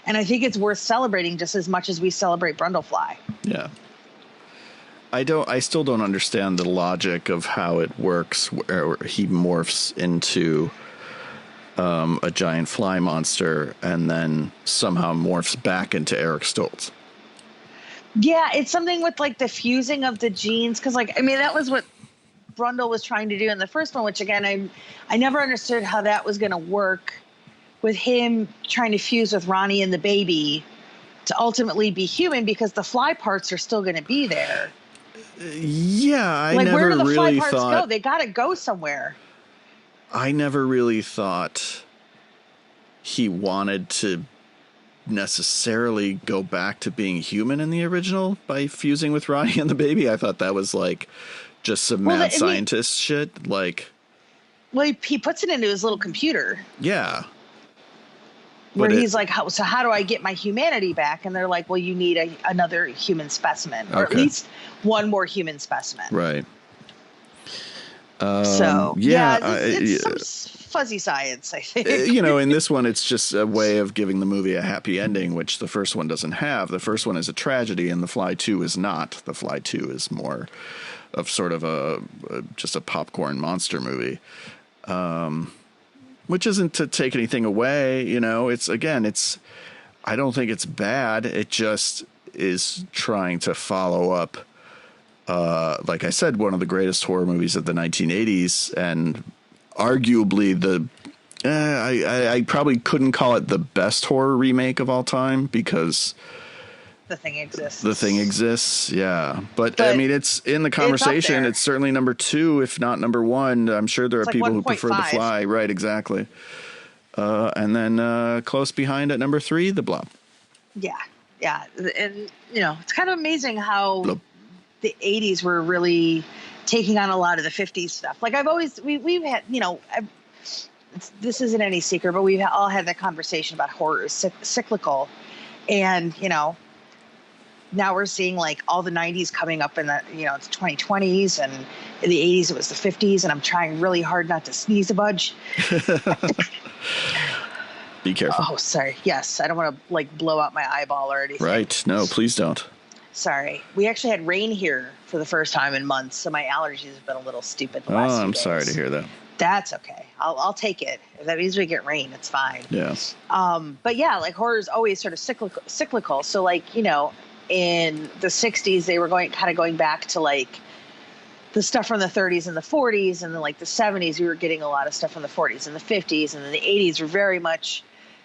and I think it's worth celebrating just as much as we celebrate Brundlefly. Yeah, I still don't understand the logic of how it works, where he morphs into a giant fly monster and then somehow morphs back into Eric Stoltz. Yeah, it's something with like the fusing of the genes, because like, I mean, that was what Brundle was trying to do in the first one, which again, I never understood how that was going to work with him trying to fuse with Ronnie and the baby to ultimately be human, because the fly parts are still going to be there. Yeah, I like, never where do the really fly parts go? They got to go somewhere. I never really thought he wanted to necessarily go back to being human in the original by fusing with Ronnie and the baby. I thought that was like just some mad scientist shit. Like, well, he puts it into his little computer. Yeah. Where he's like, so how do I get my humanity back? And they're like, well, you need another human specimen, or at least one more human specimen. Right. So, it's some fuzzy science, I think. In this one, it's just a way of giving the movie a happy ending, which the first one doesn't have. The first one is a tragedy, and The Fly 2 is not. The Fly 2 is more of sort of just a popcorn monster movie. Which isn't to take anything away, I don't think it's bad. It just is trying to follow up, like I said, one of the greatest horror movies of the 1980s, and arguably I probably couldn't call it the best horror remake of all time because The Thing exists. Yeah. But I mean, it's in the conversation. It's certainly number 2, if not number 1. I'm sure there are people who prefer The Fly. Right, exactly. And then close behind at number 3, The Blob. Yeah. Yeah. And, it's kind of amazing how the 80s were really taking on a lot of the 50s stuff. Like we've had, this isn't any secret, but we've all had that conversation about horror is cyclical. And, now we're seeing like all the 90s coming up in the, it's 2020s, and in the 80s it was the 50s, and I'm trying really hard not to sneeze a budge. Be careful. Oh, sorry. Yes. I don't want to like blow out my eyeball or anything. Right. No, please don't. Sorry. We actually had rain here for the first time in months, so my allergies have been a little stupid the last few days. I'm sorry to hear that. That's okay. I'll take it. If that means we get rain, it's fine. Yes. But yeah, like horror is always sort of cyclical. So like, in the 60s, they were going back to like the stuff from the 30s and the 40s, and then like the 70s, we were getting a lot of stuff from the 40s and the 50s, and then the 80s were very much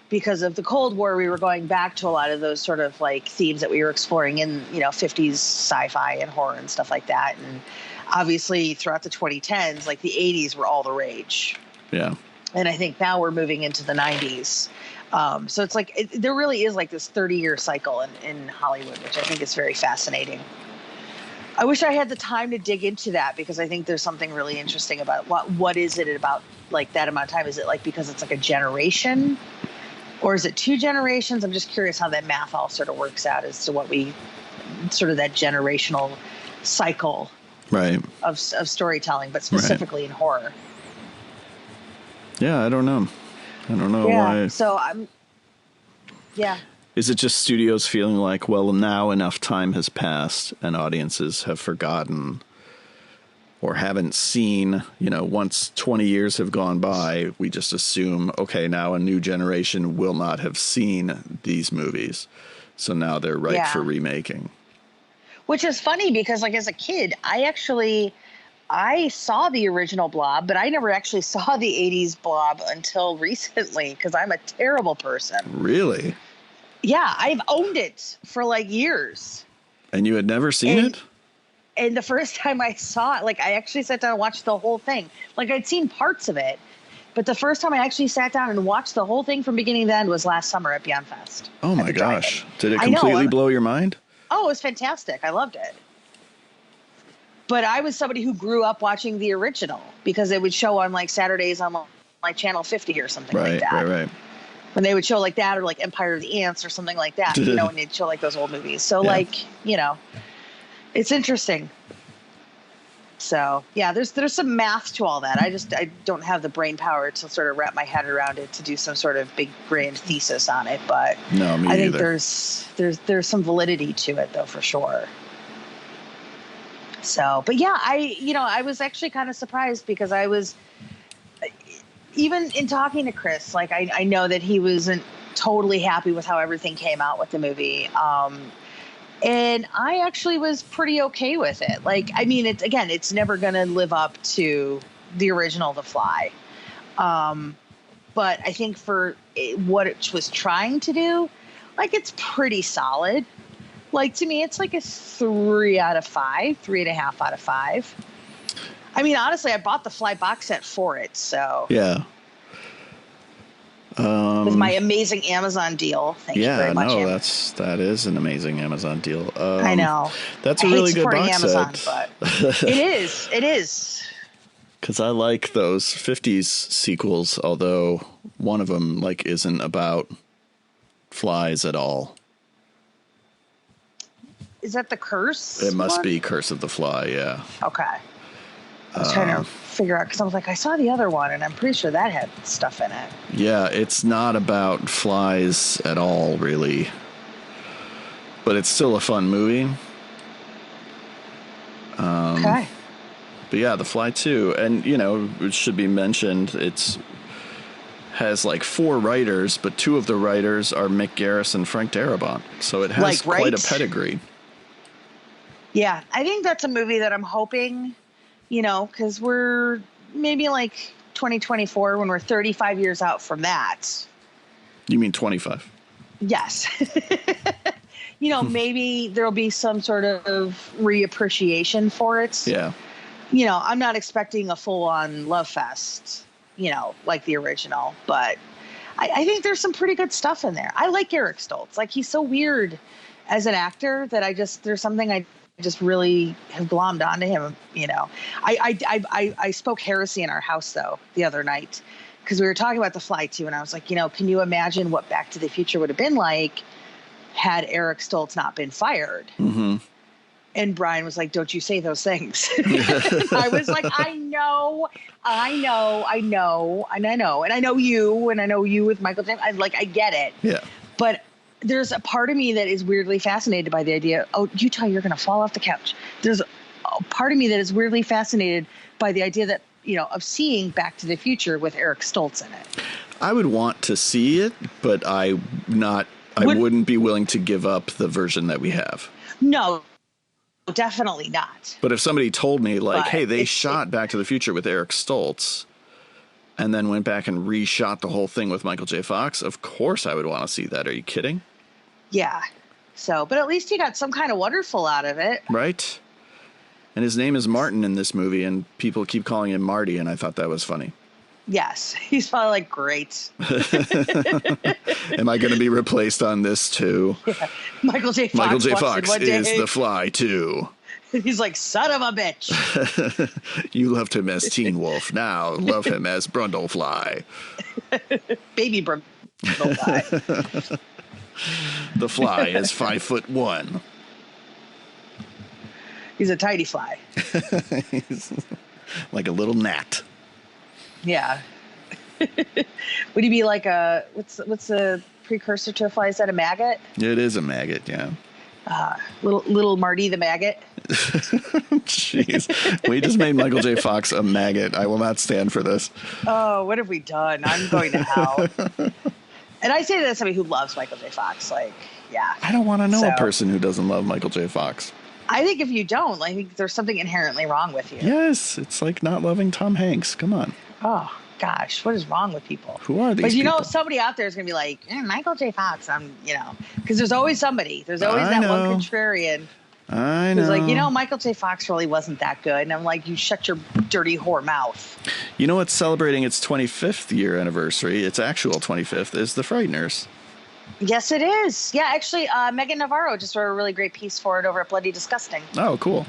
because of the Cold War. We were going back to a lot of those sort of like themes that we were exploring in 50s sci-fi and horror and stuff like that. And obviously throughout the 2010s, like the 80s were all the rage. Yeah. And I think now we're moving into the 90s. So it's like there really is like this 30-year cycle in Hollywood, which I think is very fascinating. I wish I had the time to dig into that, because I think there's something really interesting about what is it about like that amount of time? Is it like because it's like a generation, or is it 2 generations? I'm just curious how that math all sort of works out as to what we sort of that generational cycle of storytelling, but specifically in horror. Yeah, I don't know why. So Is it just studios feeling like, well, now enough time has passed and audiences have forgotten or haven't seen, once 20 years have gone by, we just assume, okay, now a new generation will not have seen these movies. So now they're ripe for remaking. Which is funny because like as a kid, I saw the original Blob, but I never actually saw the 80s Blob until recently because I'm a terrible person. Really? Yeah, I've owned it for like years. And you had never seen it? And the first time I saw it, like I actually sat down and watched the whole thing. Like I'd seen parts of it, but the first time I actually sat down and watched the whole thing from beginning to end was last summer at Beyond Fest. Oh my gosh. Did it completely blow your mind? Oh, it was fantastic. I loved it. But I was somebody who grew up watching the original because it would show on like Saturdays on like Channel 50 or something like that. Right. When they would show like that, or like Empire of the Ants or something like that, when they'd show like those old movies. So it's interesting. So yeah, there's some math to all that. I don't have the brain power to sort of wrap my head around it to do some sort of big grand thesis on it. But no, me I think either. there's some validity to it though, for sure. So, but yeah, I was actually kind of surprised because I was, even in talking to Chris, like I know that he wasn't totally happy with how everything came out with the movie. And I actually was pretty okay with it. Like, I mean, it's never going to live up to the original The Fly. But I think for what it was trying to do, like, it's pretty solid. Like, to me, it's like a 3 out of 5, 3.5 out of 5. I mean, honestly, I bought the Fly box set for it, so. Yeah. with my amazing Amazon deal. Thank you very much. Yeah, no, that is an amazing Amazon deal. I know. That's a really good box Amazon, set. But it is. Because I like those 50s sequels, although one of them like isn't about flies at all. Is that the Curse? It must be Curse of the Fly, yeah. Okay. I was trying to figure out, because I was like, I saw the other one, and I'm pretty sure that had stuff in it. Yeah, it's not about flies at all, really. But it's still a fun movie. Okay. But yeah, The Fly 2. And, you know, it should be mentioned, has like 4 writers, but 2 of the writers are Mick Garris and Frank Darabont. So it has quite a pedigree. Yeah, I think that's a movie that I'm hoping, you know, because we're maybe like 2024 when we're 35 years out from that. You mean 25? Yes. You know, maybe there'll be some sort of reappreciation for it. Yeah. You know, I'm not expecting a full-on love fest, you know, like the original, but I think there's some pretty good stuff in there. I like Eric Stoltz. Like, he's so weird as an actor that there's something I just really have glommed onto him, you know. I spoke heresy in our house, though, the other night, because we were talking about The Fly 2, and I was like, you know, can you imagine what Back to the Future would have been like had Eric Stoltz not been fired? Mm-hmm. And Brian was like, don't you say those things. I was like, I know. And I know you with Michael Jackson. I get it. Yeah. But there's a part of me that is weirdly fascinated by the idea, Utah, you're going to fall off the couch. There's a part of me that is weirdly fascinated by the idea that, you know, of seeing Back to the Future with Eric Stoltz in it. I would want to see it, but I wouldn't be willing to give up the version that we have. No. Definitely not. But if somebody told me, like, hey, they shot Back to the Future with Eric Stoltz and then went back and reshot the whole thing with Michael J. Fox, of course I would want to see that. Are you kidding? Yeah. So, but at least he got some kind of wonderful out of it. Right. And his name is Martin in this movie, and people keep calling him Marty, and I thought that was funny. Yes. He's probably like, great. Am I going to be replaced on this too? Yeah. Michael J. Fox is The Fly too. He's like, son of a bitch. You loved him as Teen Wolf. Now love him as Brundlefly. Baby Brundlefly. The Fly is 5'1". He's a tidy fly. He's like a little gnat. Yeah. Would he be like what's the precursor to a fly? Is that a maggot? It is a maggot, yeah. Little Marty the maggot. Jeez. We just made Michael J. Fox a maggot. I will not stand for this. Oh, what have we done? I'm going to hell. And I say that as somebody who loves Michael J. Fox. Like, yeah. I don't want to know a person who doesn't love Michael J. Fox. I think if you don't, I think there's something inherently wrong with you. Yes. It's like not loving Tom Hanks. Come on. Oh, gosh. What is wrong with people? Who are these But you people? know, somebody out there is going to be like, Michael J. Fox. Because there's always somebody. There's always one contrarian. I know. Who's like, Michael J. Fox really wasn't that good. And I'm like, you shut your dirty whore mouth. You know what's celebrating its 25th year anniversary? Its actual 25th is The Frighteners. Yes, it is. Yeah, actually, Megan Navarro just wrote a really great piece for it over at Bloody Disgusting. Oh, cool.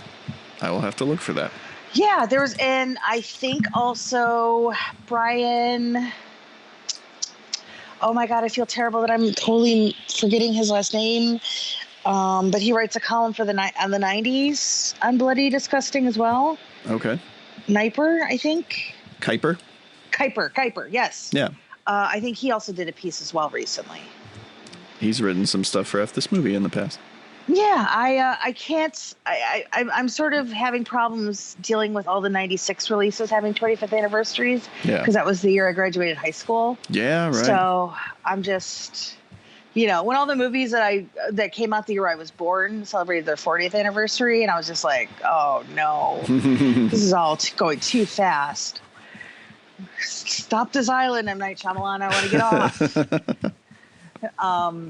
I will have to look for that. Yeah, and I think also Brian. Oh my God, I feel terrible that I'm totally forgetting his last name. But he writes a column for the 90s on Bloody Disgusting as well. Okay. Kniper, I think. Kuiper, yes. Yeah. I think he also did a piece as well recently. He's written some stuff for F This Movie in the past. Yeah, I can't. I'm sort of having problems dealing with all the 96 releases having 25th anniversaries. Yeah. Because that was the year I graduated high school. Yeah, right. So I'm just, when all the movies that came out the year I was born celebrated their 40th anniversary, and I was just like, oh no, this is all going too fast. Stop this island, M. Night Shyamalan. I want to get off.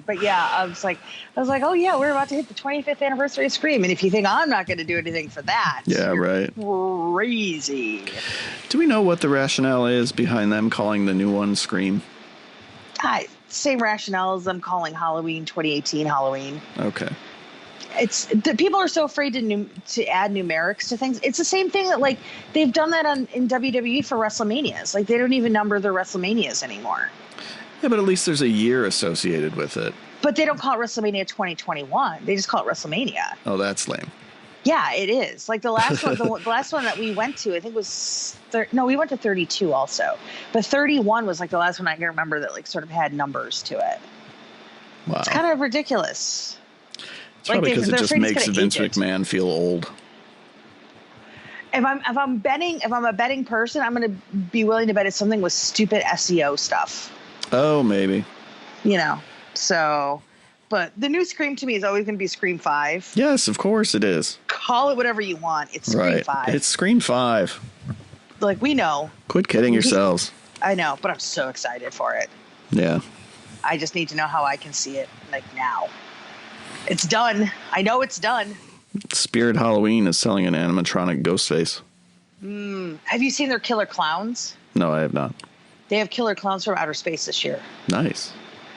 But yeah, I was like, oh yeah, we're about to hit the 25th anniversary of Scream, and if you think I'm not going to do anything for that, yeah, right, crazy. Do we know what the rationale is behind them calling the new one Scream? Same rationale as them calling Halloween 2018 Halloween. Okay. People are so afraid to add numerics to things. It's the same thing that, like, they've done that in WWE for WrestleManias. Like, they don't even number their WrestleManias anymore. Yeah, but at least there's a year associated with it. But they don't call it WrestleMania 2021. They just call it WrestleMania. Oh, that's lame. Yeah, it is. Like the last one, the last one that we went to, I think was we went to 32 also, but 31 was like the last one I can remember that like sort of had numbers to it. Wow, it's kind of ridiculous. It's probably because it just makes Vince McMahon feel old. If I'm a betting person, I'm going to be willing to bet it's something with stupid SEO stuff. Oh, maybe. You know, so. But the new Scream to me is always going to be Scream 5. Yes, of course it is. Call it whatever you want. It's Scream 5. It's Scream 5. Like, we know. Quit kidding yourselves. I know, but I'm so excited for it. Yeah. I just need to know how I can see it, like, now. It's done. I know it's done. Spirit Halloween is selling an animatronic Ghostface. Have you seen their Killer Clowns? No, I have not. They have Killer Clowns from outer space this year. Nice.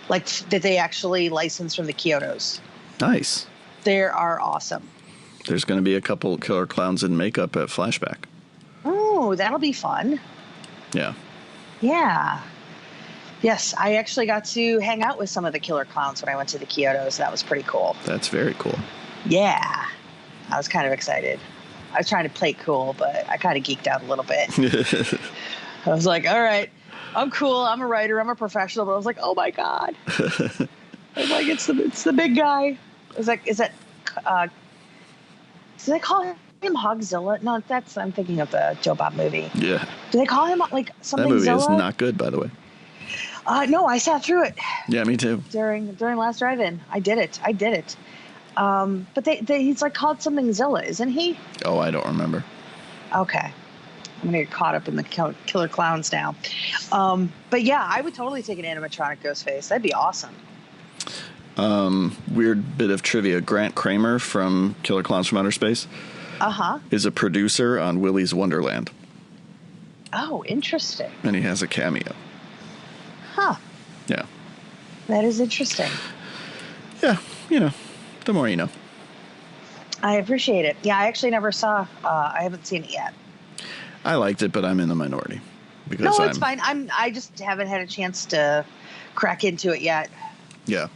Like, that they actually licensed from the Kyotos. Nice. They are awesome. There's going to be a couple killer clowns in makeup at Flashback. Oh, that'll be fun. Yeah. Yeah. Yes, I actually got to hang out with some of the killer clowns when I went to the Kyotos. That was pretty cool. That's very cool. Yeah. I was kind of excited. I was trying to play cool, but I kind of geeked out a little bit. I was like, all right. I'm cool. I'm a writer. I'm a professional. But I was like, oh my God. I was like, it's the big guy. I was like, did they call him Hogzilla? No, I'm thinking of the Joe Bob movie. Yeah. Do they call him like something That movie Zilla? is not good, by the way. No, I sat through it. Yeah, me too. During last drive-in. I did it. But he's like called something Zilla, isn't he? Oh, I don't remember. Okay. I'm going to get caught up in the killer clowns now. But yeah, I would totally take an animatronic Ghostface. That'd be awesome. Weird bit of trivia. Grant Kramer from Killer Clowns from Outer Space is a producer on Willy's Wonderland. Oh, interesting. And he has a cameo. Huh. Yeah. That is interesting. Yeah, the more you know. I appreciate it. Yeah, I actually never saw, I haven't seen it yet. I liked it, but I'm in the minority. Because it's fine. I just haven't had a chance to crack into it yet. Yeah.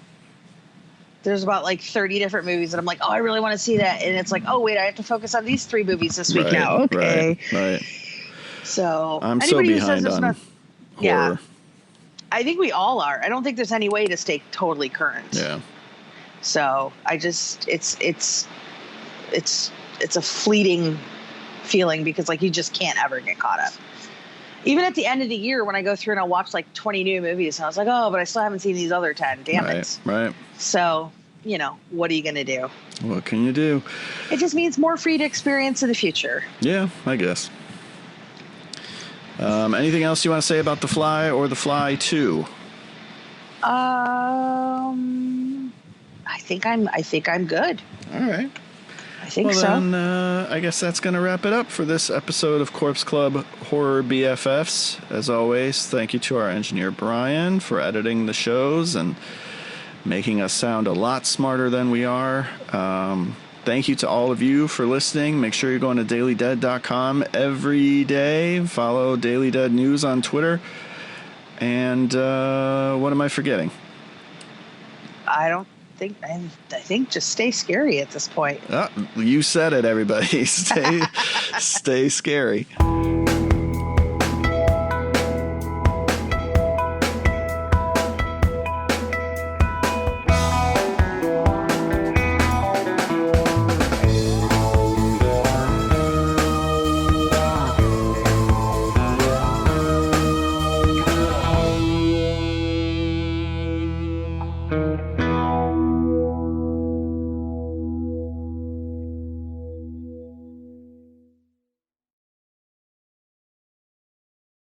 There's about like 30 different movies that I'm like, oh, I really want to see that. And it's like, oh, wait, I have to focus on these 3 movies this week now. Okay. Right. So I'm so behind on horror. Yeah. I think we all are. I don't think there's any way to stay totally current. Yeah. So I just, it's a fleeting feeling because like you just can't ever get caught up. Even at the end of the year when I go through and I'll watch like 20 new movies and I was like, oh, but I still haven't seen these other 10. Damn it. Right. So, what are you going to do? What can you do? It just means more free to experience in the future. Yeah, I guess. Anything else you want to say about The Fly or The Fly 2? I think I'm good. All right. I think so. Then, I guess that's going to wrap it up for this episode of Corpse Club Horror BFFs. As always, thank you to our engineer Brian for editing the shows and making us sound a lot smarter than we are. Thank you to all of you for listening. Make sure you're going to dailydead.com every day. Follow Daily Dead News on Twitter. And what am I forgetting? I think just stay scary at this point. You said it, everybody. Stay scary.